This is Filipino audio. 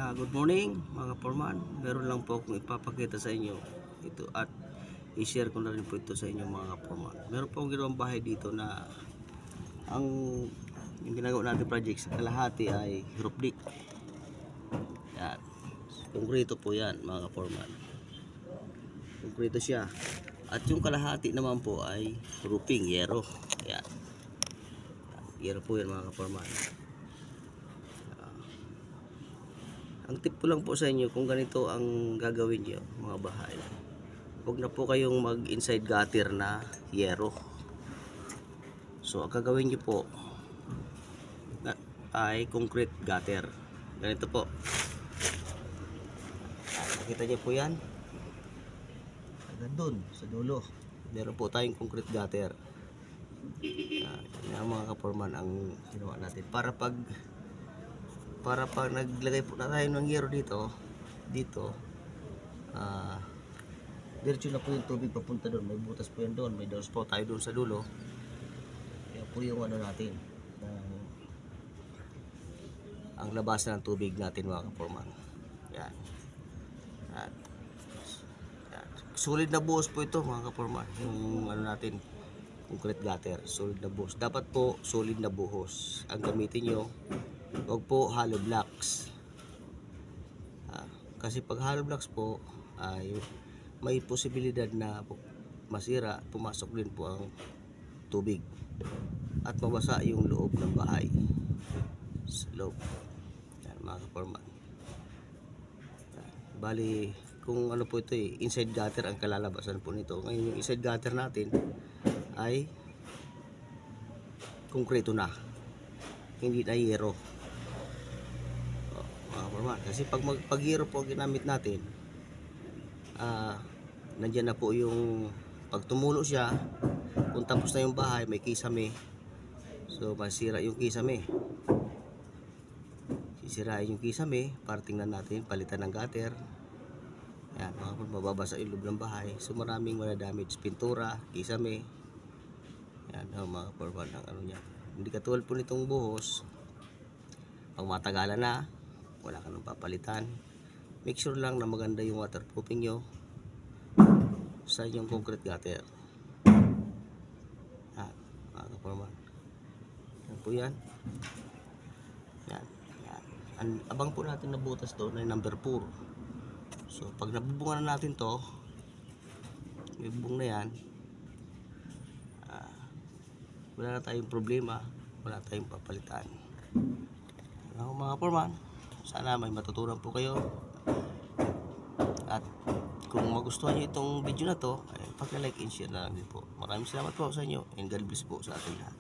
Good morning mga foreman. Meron lang po akong ipapakita sa inyo ito at i-share ko na rin po ito sa inyo mga foreman. Meron po akong ginawang bahay dito na ang yung ginagawa natin project sa kalahati ay roof deck. Yan. Konkreto po yan mga foreman. Konkreto siya. At yung kalahati naman po ay roofing, yero. Yan. Yero po yan mga foreman. Ang tip ko lang po sa inyo kung ganito ang gagawin nyo mga bahay, huwag na po kayong mag inside gutter na yero. So ang gagawin nyo po ay concrete gutter. Ganito po, nakita nyo po yan hanggang dun sa dulo meron po tayong concrete gutter. Yan mga kaporman ang ginawa natin para pag naglagay po na tayo ng yero dito diretso na po yung tubig papunta doon. May butas po yan doon, may doors po tayo doon sa dulo. Kaya po yung ano natin ang labasan ng tubig natin mga kaporman. Yan. Yan. Solid na buhos po ito mga kaporman, yung ano natin concrete gutter, solid na buhos. Dapat po solid na buhos ang gamitin nyo. Huwag po hollow blocks. Kasi pag hollow blocks po ay may posibilidad na masira, pumasok din po ang tubig at mabasa yung loob ng bahay sa loob. Yan mga kaporman. Bali kung ano po ito inside gutter ang kalalabasan po nito. Ngayon yung inside gutter natin ay konkreto na, hindi na yero. Kasi pag yero po ginamit natin, nandyan na po yung pag tumulo siya, kung tapos na yung bahay may kisame, so masira yung kisame, sisirain yung kisame para tingnan natin, palitan ng gutter. Yan, mababasa yung loob ng bahay, so maraming damage, pintura, kisame. Yan mga porban ng ano niya. Hindi katulad po nitong buhos, pag matagalan na wala ka nang papalitan. Make sure lang na maganda yung waterproofing nyo sa inyong concrete gutter. Mga kaporman, yan po yan. Yan. Abang po natin na butas doon ay number 4. So pag nabubungan na natin to, may bubong na yan, wala na tayong problema, wala tayong papalitan. Mga kaporman, sana may matutunan po kayo. At kung magustuhan nyo itong video na to, pag-like and share na lang din po. Maraming salamat po sa inyo and God bless po sa ating lahat.